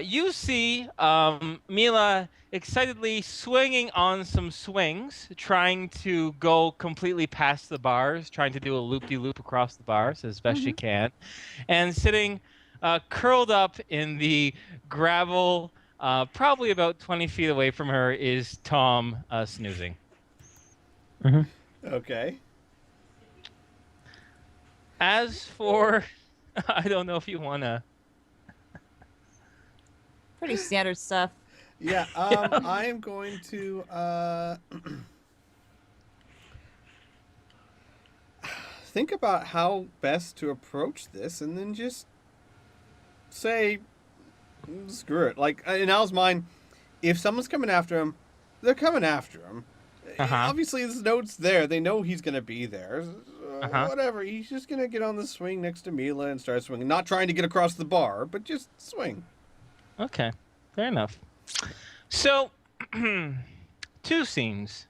You see Mila excitedly swinging on some swings, trying to go completely past the bars, trying to do a loop-de-loop across the bars as best she Mm-hmm. can, and sitting curled up in the gravel, probably about 20 feet away from her, is Tom snoozing. Hmm. Okay. As for, I don't know if you want to. Pretty standard stuff. Yeah. Yeah. I am going to think about how best to approach this, and then just say, screw it. Like in Al's mind, if someone's coming after him, they're coming after him. Uh-huh. Obviously, this note's there. They know he's gonna be there. Uh-huh. Whatever. He's just gonna get on the swing next to Mila and start swinging. Not trying to get across the bar, but just swing. Okay. Fair enough. So, two scenes.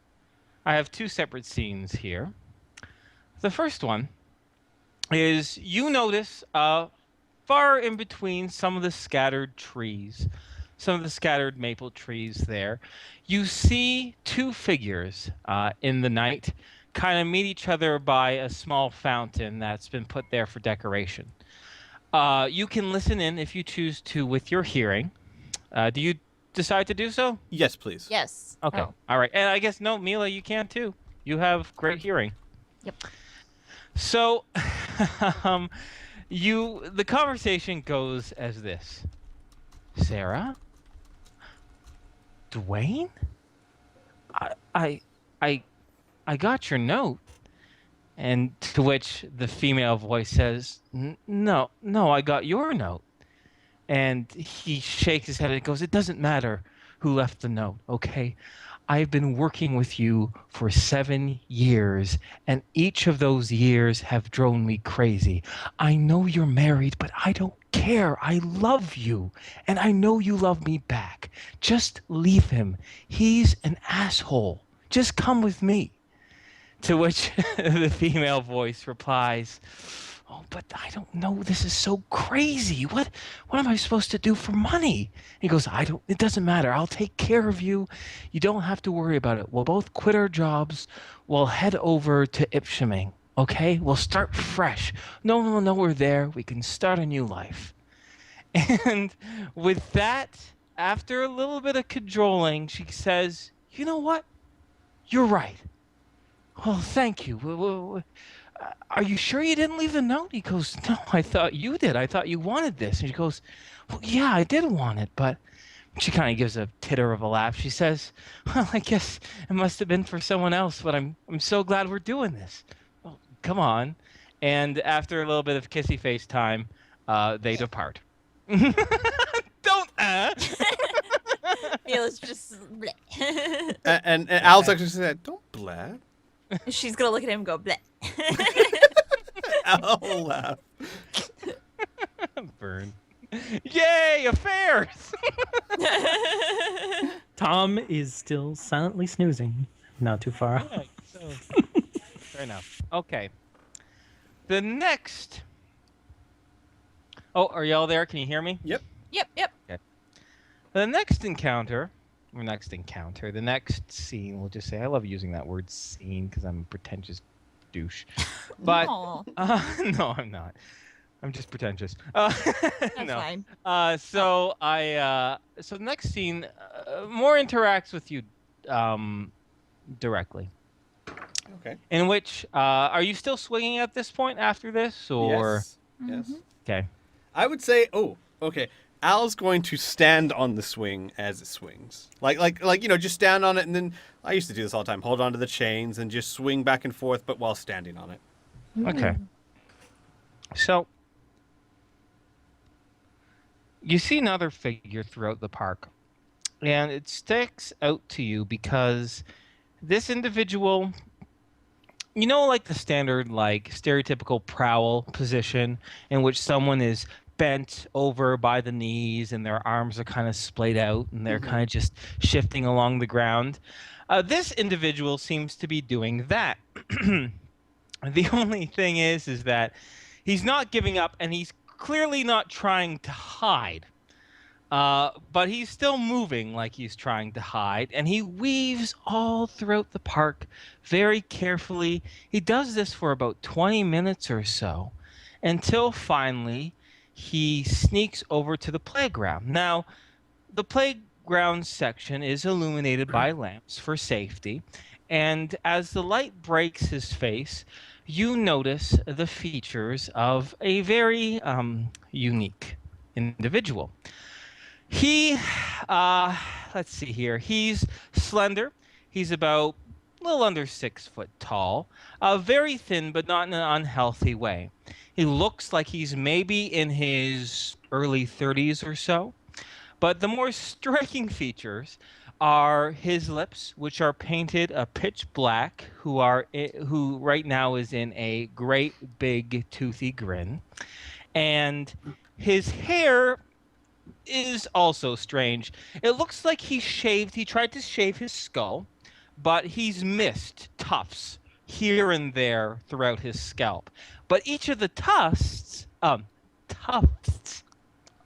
I have two separate scenes here. The first one is you notice far in between some of the scattered trees, some of the scattered maple trees there, you see two figures in the night kind of meet each other by a small fountain that's been put there for decoration. You can listen in if you choose to with your hearing. Do you decide to do so? Yes, please. Yes. Okay. Oh, All right. And I guess, no, Mila, you can too. You have great hearing. yep. So, um, the conversation goes as this: Sarah, Dwayne, I, I, I, I got your note. And to which the female voice says, No, no, I got your note. And he shakes his head and goes, It doesn't matter who left the note, okay? I've been working with you for 7 years, and each of those years have driven me crazy. I know you're married, but I don't care. I love you, and I know you love me back. Just leave him. He's an asshole. Just come with me. To which the female voice replies, Oh, but I don't know. This is so crazy. What am I supposed to do for money? He goes, it doesn't matter. I'll take care of you. You don't have to worry about it. We'll both quit our jobs. We'll head over to Ipshaming. Okay? We'll start fresh. No one will know we're there. We can start a new life. And with that, after a little bit of cajoling, she says, You know what? You're right. Well, thank you. Are you sure you didn't leave the note? He goes, No, I thought you did. I thought you wanted this. And she goes, Well, yeah, I did want it, but she kind of gives a titter of a laugh. She says, Well, I guess it must have been for someone else, but I'm so glad we're doing this. Well, come on. And after a little bit of kissy face time, they depart. Don't Mila's just. bleh. And Al's actually said, "Don't blab." She's gonna look at him and go bleh. Al will laugh. burn. Yay, affairs! Tom is still silently snoozing. Not too far. Yeah, so, fair enough. Okay. The next. Oh, are y'all there? Can you hear me? Yep. Yep, yep. The next encounter, the next scene, we'll just say, I love using that word scene because I'm a pretentious douche. But, Aw, no, I'm not. I'm just pretentious. that's no. fine. So the next scene more interacts with you directly. Okay. In which, are you still swinging at this point after this, or? Yes. Yes. Okay. I would say, okay. Al's going to stand on the swing as it swings. Like just stand on it, and then I used to do this all the time. Hold on to the chains and just swing back and forth, but while standing on it. Okay. So, you see another figure throughout the park, and it sticks out to you because this individual, like the standard, stereotypical prowl position in which someone is bent over by the knees and their arms are kind of splayed out and they're kind of just shifting along the ground. This individual seems to be doing that. The only thing is that he's not giving up, and he's clearly not trying to hide. But he's still moving like he's trying to hide, and he weaves all throughout the park very carefully. He does this for about 20 minutes or so until finally he sneaks over to the playground. Now, the playground section is illuminated by lamps for safety, and as the light breaks his face, you notice the features of a very unique individual. He, uh, let's see here. He's slender. He's about a little under 6 foot tall. Very thin, but not in an unhealthy way. He looks like he's maybe in his early 30s or so. But the more striking features are his lips, which are painted a pitch black, who right now is in a great big toothy grin, and his hair is also strange. It looks like he tried to shave his skull, but he's missed tufts here and there throughout his scalp. But each of the tufts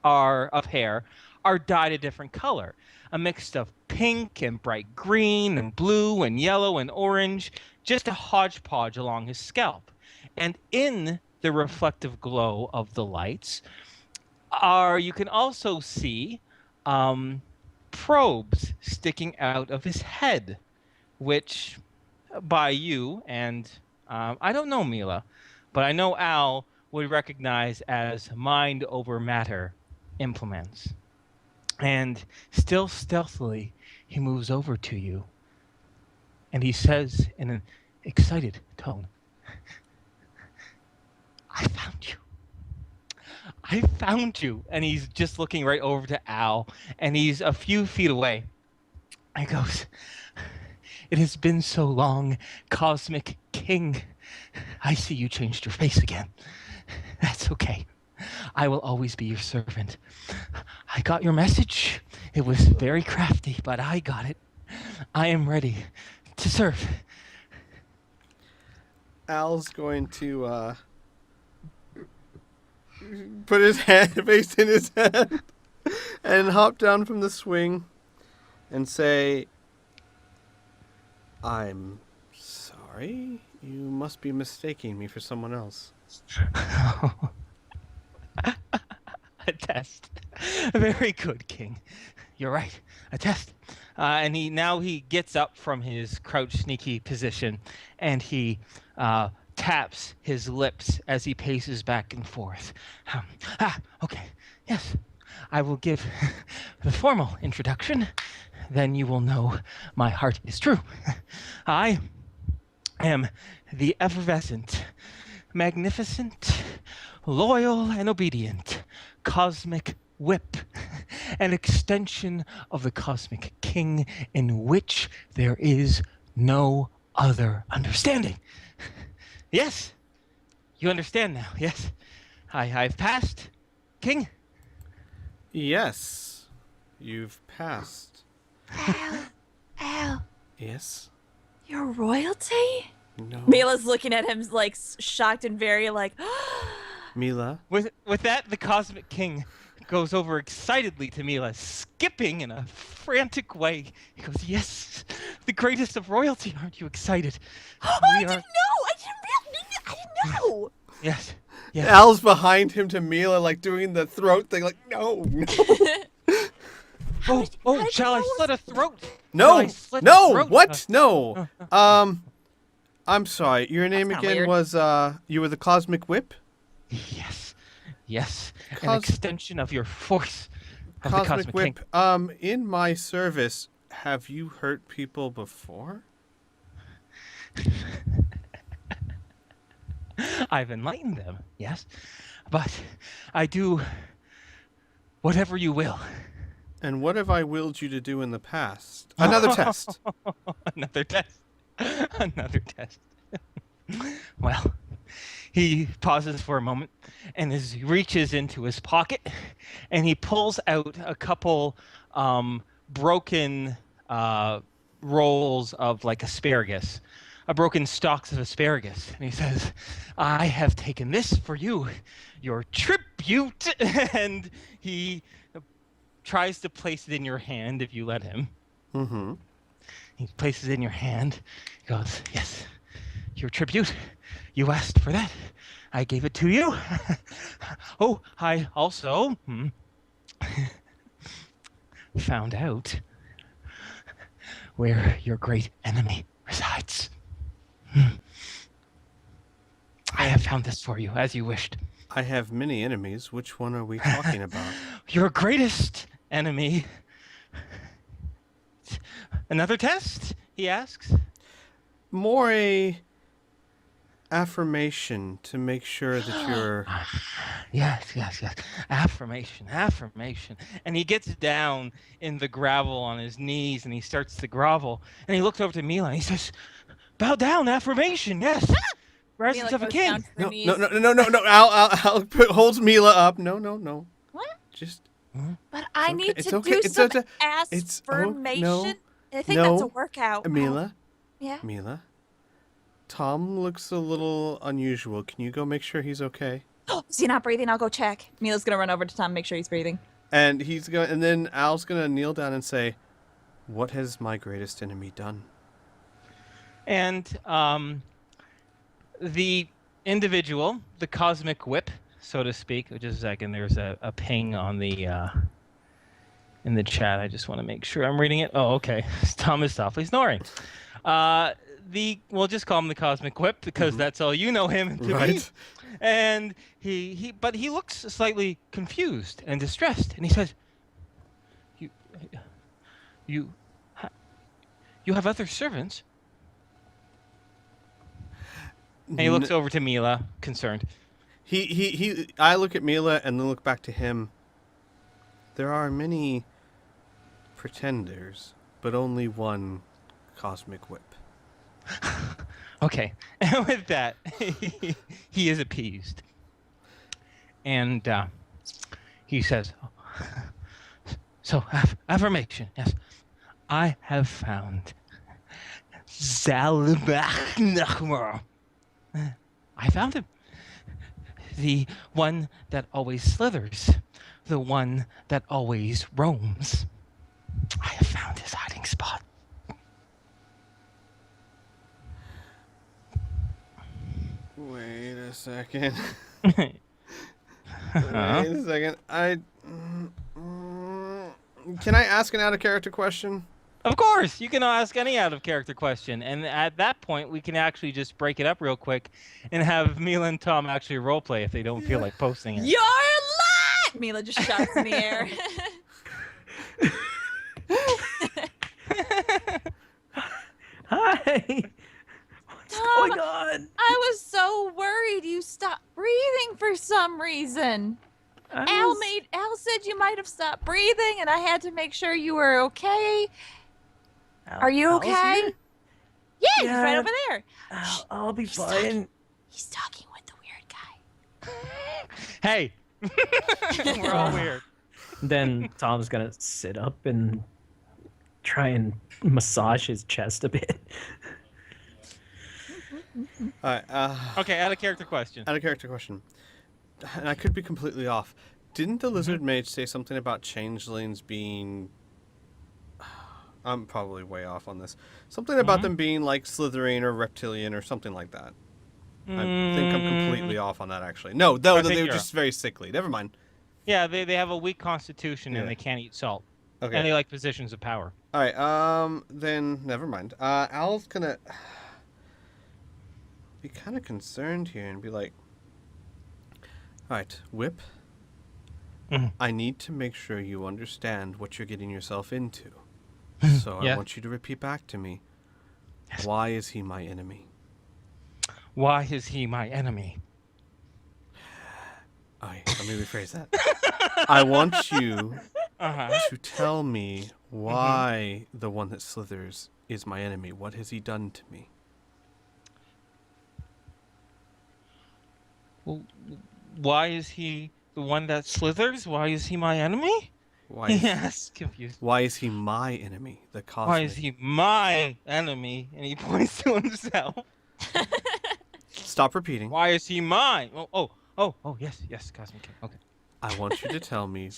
are of hair are dyed a different color, a mix of pink and bright green and blue and yellow and orange, just a hodgepodge along his scalp. And in the reflective glow of the lights, you can also see probes sticking out of his head, which by you and I don't know Mila, but I know Al would recognize as mind over matter implements. And still stealthily, he moves over to you and he says in an excited tone, I found you. I found you. And he's just looking right over to Al, and he's a few feet away. And he goes, it has been so long, Cosmic King. I see you changed your face again. That's okay. I will always be your servant. I got your message. It was very crafty, but I got it. I am ready to serve. Al's going to put his face in his hand and hop down from the swing and say, I'm sorry. You must be mistaking me for someone else. A test. Very good, King. You're right. A test. And he gets up from his crouch sneaky position, and he taps his lips as he paces back and forth. Okay. Yes. I will give the formal introduction. Then you will know my heart is true. I am the effervescent, magnificent, loyal, and obedient Cosmic Whip, an extension of the Cosmic King in which there is no other understanding. Yes, you understand now, yes? I've passed, King? Yes, you've passed. Al, Yes? you're royalty? No. Mila's looking at him like shocked and very like, Mila? With that, the Cosmic King goes over excitedly to Mila, skipping in a frantic way. He goes, yes, the greatest of royalty. Aren't you excited? I didn't know. I didn't know. Yes. Yes. Al's behind him to Mila, like doing the throat thing, like, no. Oh, shall I slit a throat? Shall No, I slit a no, throat? what? No. I'm sorry. Your name That's not again weird. was, you were the Cosmic Whip? Yes. Yes. An Cos- extension of your force of the Cosmic King. Whip. In my service, have you hurt people before? I've enlightened them, yes. But I do whatever you will. And what have I willed you to do in the past? Another test. Another test. Another test. Well, he pauses for a moment and he reaches into his pocket and he pulls out a couple broken rolls of like asparagus, broken stalks of asparagus. And he says, I have taken this for you, your tribute. And he tries to place it in your hand if you let him. Mm-hmm. He places it in your hand. He goes, "Yes, your tribute. You asked for that. I gave it to you. Oh, I also found out where your great enemy resides. I have found this for you, as you wished. I have many enemies. Which one are we talking about? Your greatest enemy." Another test? He asks. More a affirmation to make sure that you're... Yes. Affirmation. And he gets down in the gravel on his knees and he starts to grovel. And he looks over to Mila and he says, "Bow down, affirmation, yes. Presence Mila of a goes king." down to her No, knees. no. Al holds Mila up. No. What? Just... But I okay, need it's to okay, do it's some okay. affirmation. no, I think that's a no. workout. Mila, Yeah. Mila. Tom looks a little unusual. Can you go make sure he's okay? Is he not breathing? I'll go check. Mila's gonna run over to Tom and make sure he's breathing. And then Al's gonna kneel down and say, "What has my greatest enemy done?" And the individual, the cosmic whip, so to speak, just a second, there's a ping on the in the chat. I just want to make sure I'm reading it. Oh, okay. Tom is softly snoring. We'll just call him the cosmic whip because that's all you know him to be. Right. And but he looks slightly confused and distressed, and he says, "You have other servants?" And he looks over to Mila, concerned. I look at Mila and then look back to him. There are many pretenders, but only one cosmic whip. Okay, and with that, he is appeased. And he says, "So, affirmation, yes. I have found Zalbach Nachmar. I found him. The one that always slithers. The one that always roams. I have found his hiding spot." Wait a second. Wait a second. Can I ask an out-of-character question? Of course, you can ask any out-of-character question, and at that point, we can actually just break it up real quick and have Mila and Tom actually roleplay if they don't feel like posting it. You're lit! Mila just shouts in the air. Hi. What's Tom, going on? I was so worried you stopped breathing for some reason. Al said you might have stopped breathing, and I had to make sure you were okay. Are you Al's okay? here? Yeah, he's right Yeah. over there. I'll be He's fine. He's talking with the weird guy. Hey, we're all weird. Then Tom's gonna sit up and try and massage his chest a bit. All right. Okay, out-of-character question. Out-of-character question. And I could be completely off. Didn't the lizard mage say something about changelings being... I'm probably way off on this. Something about them being like Slytherin or reptilian or something like that. I think I'm completely off on that, actually. No, I they think were you're just very sickly. Never mind. Yeah, they have a weak constitution Yeah. and they can't eat salt. Okay. And they like positions of power. All right. Then never mind. Al's gonna be kind of concerned here and be like, "All right, Whip. Mhm. I need to make sure you understand what you're getting yourself into. So Yeah. I want you to repeat back to me. Why is he my enemy?" Why is he my enemy? All right, let me rephrase that. I want you Uh-huh. to tell me why the one that slithers is my enemy. What has he done to me? Well, why is he the one that slithers? Why is he my enemy? Why is, Yes, confused. why is he my enemy? The cosmic. Why is he my enemy? And he points to himself. Stop repeating. Why is he mine? Oh, yes, Cosmic King. Okay. I want you to tell me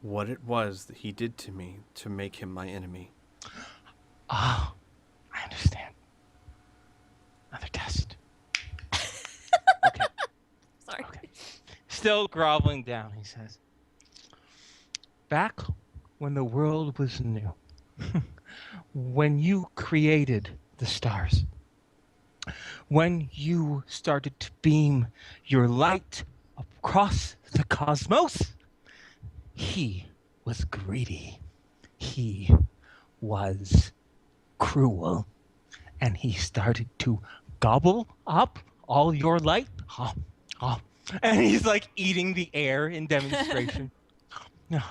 what it was that he did to me to make him my enemy. Oh, I understand. Another test. Okay. Sorry. Okay. Still groveling down, he says, back when the world was new, when you created the stars, when you started to beam your light across the cosmos, he was greedy. He was cruel. And he started to gobble up all your light. And he's like eating the air in demonstration. No,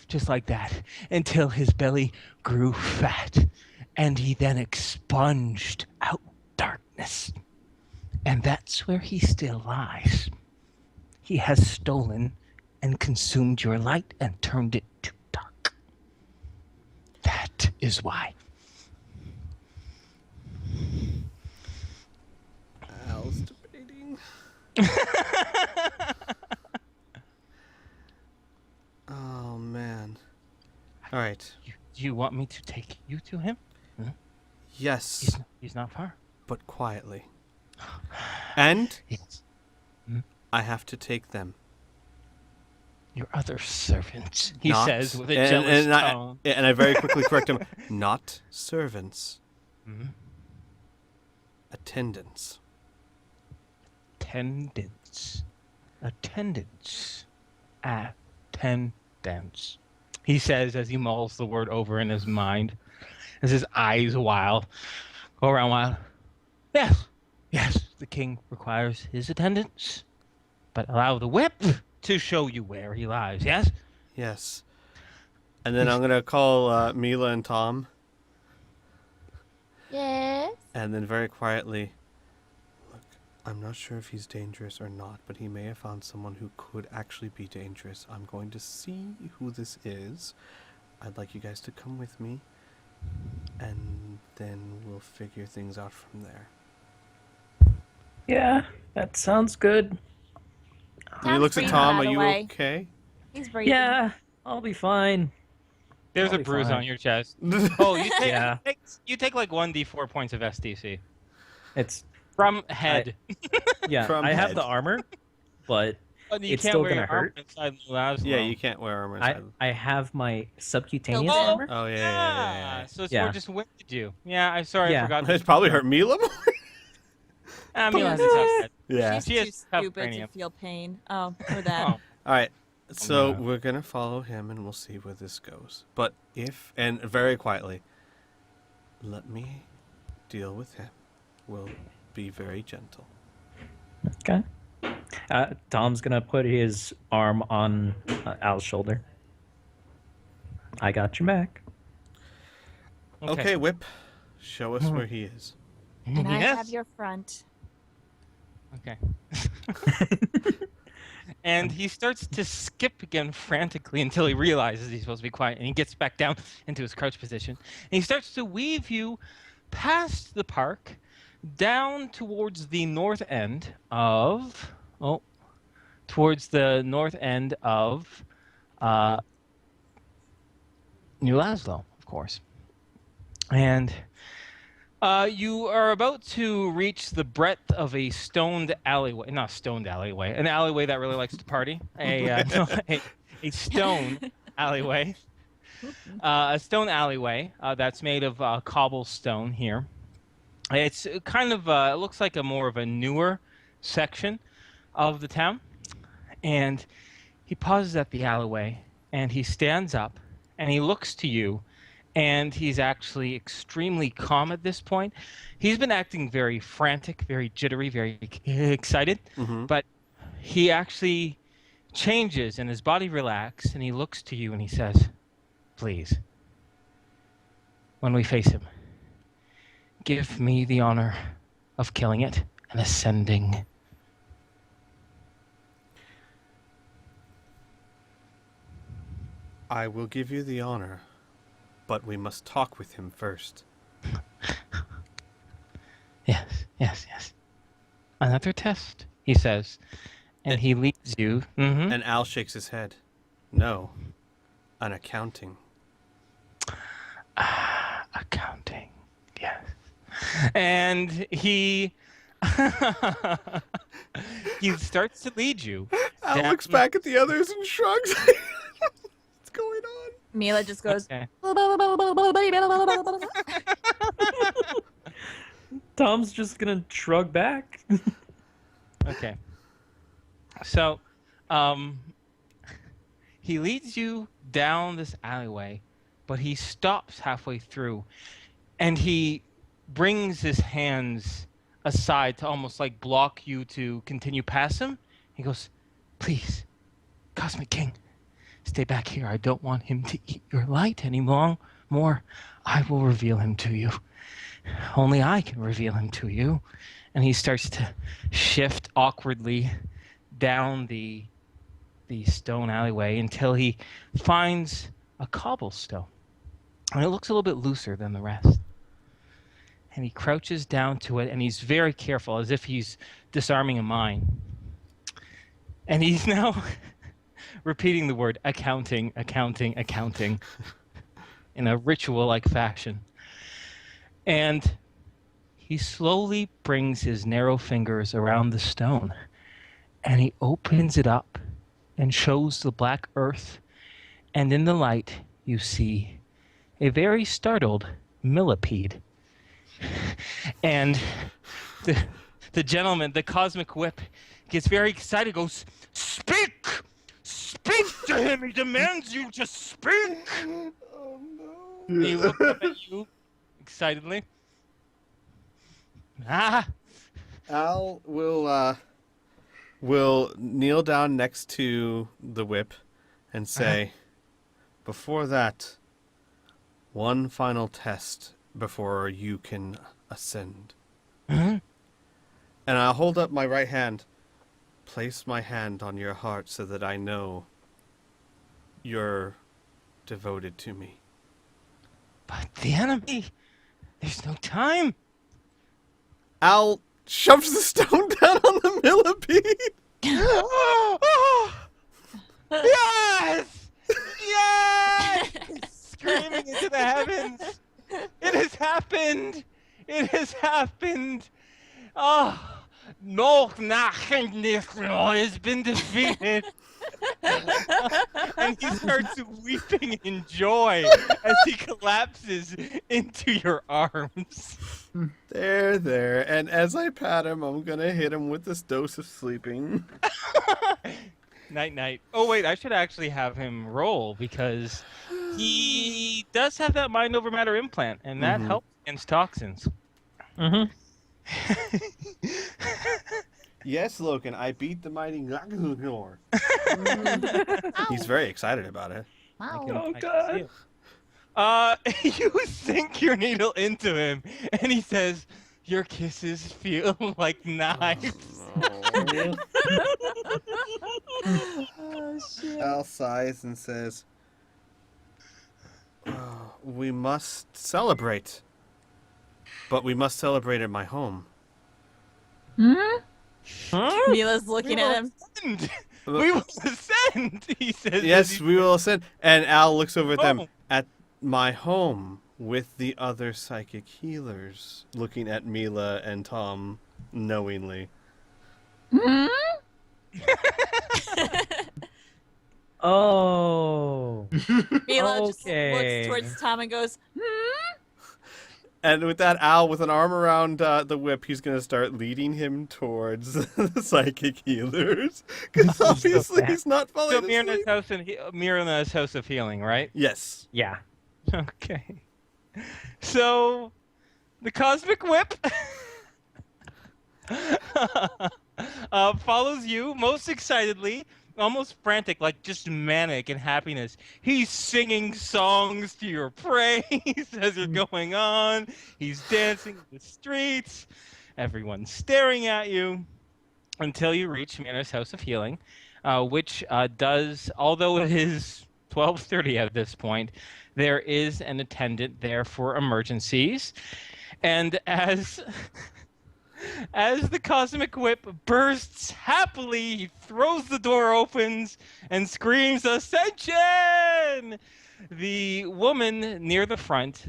just like that, until his belly grew fat, and he then expunged out darkness. And that's where he still lies. He has stolen and consumed your light and turned it to dark. That is why. Al's debating. Oh, man. All right. Do you want me to take you to him? Yes, He's not far. but quietly. And Yes. I have to take them. Your other servants, he Not- says with a jealous tone. And I very quickly correct him. Not servants. Mhm. Attendants. Attendance. Attendance. He says as he mulls the word over in his mind, as his eyes go around wild. Yes, the king requires his attendance, but allow the whip to show you where he lies, yes? Yes. And then I'm going to call Mila and Tom. Yes. And then very quietly, look, I'm not sure if he's dangerous or not, but he may have found someone who could actually be dangerous. I'm going to see who this is. I'd like you guys to come with me, and then we'll figure things out from there. Yeah, that sounds good. And he looks at breathing, Tom. by Are the you way. okay? He's breathing. Yeah, I'll be fine. There's I'll a be bruise fine. on your chest. Oh, Yeah. you take like 1d4 points of SDC. It's From head. yeah. From I have head. the armor, but But you it's can't still wear gonna your armor hurt. inside Laszlo. Yeah, you can't wear armor. I inside. I have my subcutaneous Oh, armor. Oh, yeah. Yeah, so it's Yeah. more just winded you. Yeah, I'm sorry, I Yeah. forgot. It's probably hurt Mila more. I mean, has a tough head. Yeah. She's She has too tough stupid cranium. to feel pain. Oh, for that. Oh, All right. So no. we're gonna follow him, and we'll see where this goes. But and very quietly, let me deal with him. We'll be very gentle. Okay. Tom's gonna put his arm on Al's shoulder. I got your back. Okay, Whip, show us where he is. And I Yes. have your front. Okay. And he starts to skip again frantically until he realizes he's supposed to be quiet, and he gets back down into his crouch position. And he starts to weave you past the park down towards the north end of New Laszlo, of course. And you are about to reach the breadth of a stoned alleyway. Not stoned alleyway. An alleyway that really likes to party. A stone alleyway. A stone alleyway that's made of cobblestone here. It's kind of, it looks like a more of a newer section of the town. And he pauses at the alleyway, and he stands up, and he looks to you. And he's actually extremely calm at this point. He's been acting very frantic, very jittery, very excited. Mm-hmm. But he actually changes and his body relaxes, and he looks to you and he says, please, when we face him, give me the honor of killing it and ascending. I will give you the honor, but we must talk with him first. Yes. Another test, he says. And he leads you. Mhm. And Al shakes his head. No, an accounting. Accounting. Yes. And he he starts to lead you. Al down- looks back at the others and shrugs. What's going on? Mila just goes. Okay. Tom's just gonna shrug back. Okay. So, he leads you down this alleyway, but he stops halfway through, and he brings his hands aside to almost like block you to continue past him. He goes, "Please, Cosmic King, stay back here. I don't want him to eat your light any more. I will reveal him to you. Only I can reveal him to you." And he starts to shift awkwardly down the stone alleyway until he finds a cobblestone. And it looks a little bit looser than the rest. And he crouches down to it, and he's very careful, as if he's disarming a mine. And he's now repeating the word accounting, accounting, accounting in a ritual-like fashion. And he slowly brings his narrow fingers around the stone, and he opens it up and shows the black earth. And in the light, you see a very startled millipede. And the gentleman, the Cosmic Whip, gets very excited, goes, "Speak! Speak to him! He demands you to speak!" Oh no. And he looks up at you excitedly. Ah! Al will kneel down next to the whip and say, "Before that, one final test before you can ascend." Mhm. And I'll hold up my right hand. Place my hand on your heart so that I know you're devoted to me. But the enemy, there's no time. Al shoves the stone down on the millipede. Yes! Yes! Screaming into the heavens. It has happened. It has happened. Oh, no, has been defeated. And he starts weeping in joy as he collapses into your arms. There. And as I pat him, I'm gonna hit him with this dose of sleeping. Night, night. Oh, wait, I should actually have him roll because he does have that mind over matter implant, and that Mhm. helps against toxins. Mm-hmm. Yes, Logan, I beat the mighty Glagglor. He's very excited about it. I Wow. can- Oh, I can God. see it. You sink your needle into him, and he says, "Your kisses feel like knives." No. Oh shit. Al sighs and says, "Oh, we must celebrate. But we must celebrate at my home." Hmm? Huh? Mila's looking at him. Ascend. We will ascend, he says. Yes, we will ascend. And Al looks over at them. Oh. At my home with the other psychic healers, looking at Mila and Tom knowingly. Hmm? Oh. Mila just Okay. looks towards Tom and goes, And with that, Al, with an arm around the whip, he's going to start leading him towards the psychic healers. Because obviously bad. he's not So falling Myrna's asleep. house and Myrna's house of healing, right? Yes. Yeah. Okay. So, the Cosmic Whip follows you most excitedly, almost frantic, like just manic in happiness. He's singing songs to your praise as you're going on. He's dancing in the streets. Everyone's staring at you until you reach Myrna's House of Healing, which does, although it is 12:30 at this point, there is an attendant there for emergencies. And as As the cosmic whip bursts happily, he throws the door opens and screams, "Ascension!" The woman near the front,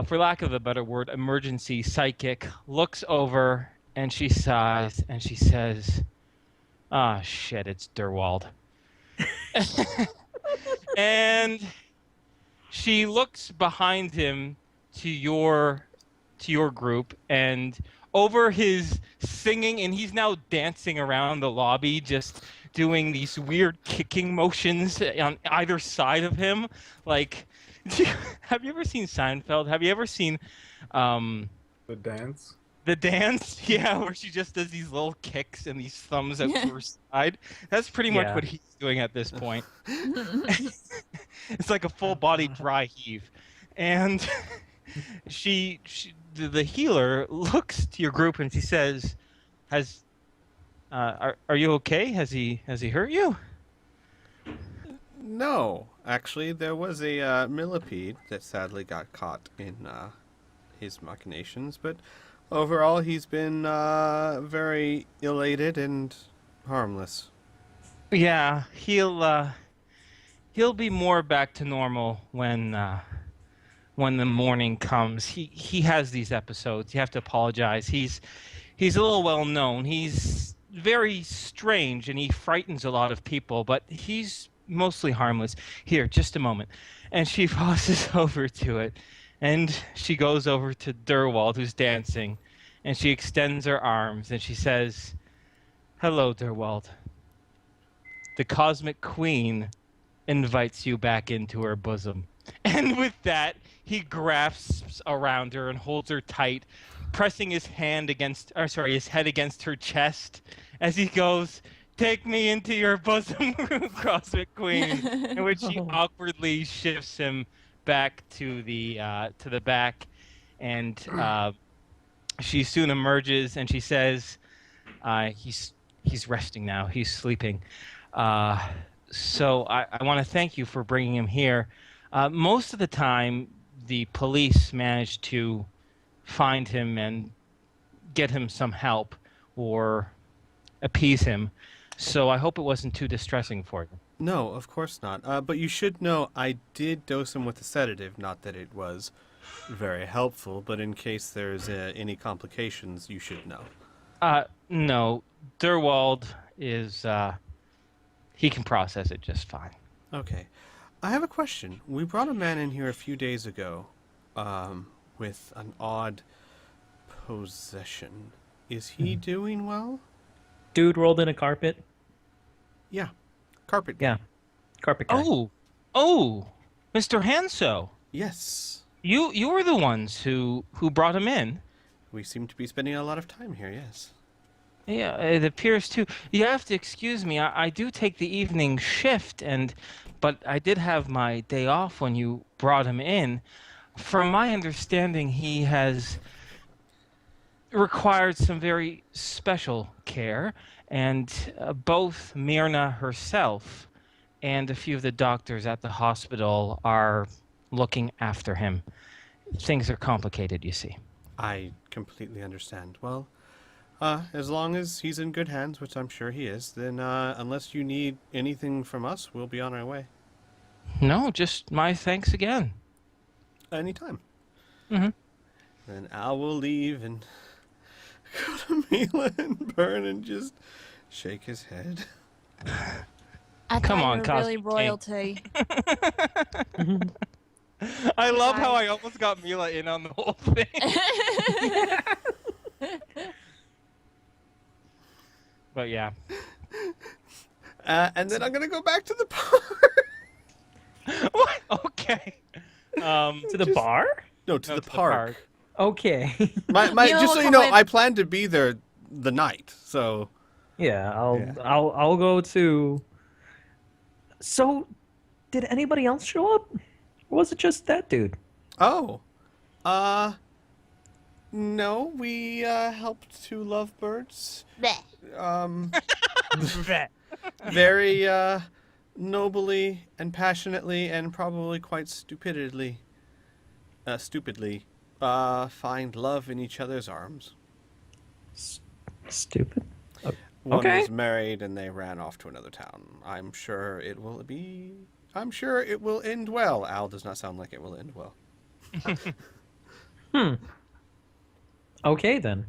for lack of a better word, emergency psychic, looks over and she sighs and she says, "Ah, shit, it's Durwald." And she looks behind him to your group, and over his singing, and he's now dancing around the lobby, just doing these weird kicking motions on either side of him. Like, have you ever seen Seinfeld? Have you ever seen The dance. the dance? Yeah, where she just does these little kicks and these thumbs out to her side. That's pretty much Yeah. what he's doing at this point. It's like a full body dry heave. And the healer looks to your group and she says, are you okay? Has he hurt you?" No, actually, there was a millipede that sadly got caught in his machinations, but overall, he's been very elated and harmless. Yeah, he'll be more back to normal when the morning comes. He has these episodes. You have to apologize. He's a little well known. He's very strange and he frightens a lot of people, but he's mostly harmless. Here, just a moment. And she passes over to it, and she goes over to Durwald, who's dancing, and she extends her arms and she says, "Hello, Durwald. The Cosmic Queen invites you back into her bosom." And with that, he grasps around her and holds her tight, pressing his head against her chest as he goes, "Take me into your bosom, Cosmic Queen," in which she awkwardly shifts him back to the back, and she soon emerges and she says, he's resting now. He's sleeping. So I want to thank you for bringing him here. Most of the time, the police manage to find him and get him some help or appease him. So I hope it wasn't too distressing for you. No, of course not. But you should know I did dose him with a sedative. Not that it was very helpful, but in case there's any complications, you should know. No, Durwald is, he can process it just fine. Okay. I have a question. We brought a man in here a few days ago with an odd possession. Is he doing well? Dude rolled in a carpet. Yeah. Carpet. Yeah. Carpet guy. Oh, Mr. Hanso. Yes. You were the ones who brought him in. We seem to be spending a lot of time here, yes. Yeah, it appears to. You have to excuse me. I do take the evening shift, but I did have my day off when you brought him in. From my understanding, he has required some very special care, and both Myrna herself and a few of the doctors at the hospital are looking after him. Things are complicated, you see. I completely understand. Well, as long as he's in good hands, which I'm sure he is, then unless you need anything from us, we'll be on our way. No, just my thanks again. Anytime. Mhm. Then Al will leave and go to Mila and Burn and just shake his head. I Come thought on, you were really Cosmic King. royalty. I love how Right. I almost got Mila in on the whole thing. But yeah. And then I'm gonna go back to the park. What? Okay. To the Just- bar? No, to No, the to the park. park. Okay. My, Mila just so will you know, come in- I plan to be there the night. So Yeah, Yeah. I'll go to. So, did anybody else show up? Or was it just that dude? Oh. No, we helped two lovebirds. Bleh. Very nobly and passionately and probably quite stupidly find love in each other's arms. Stupid. One Okay. was married and they ran off to another town. I'm sure it will end well. Al does not sound like it will end well. Okay then.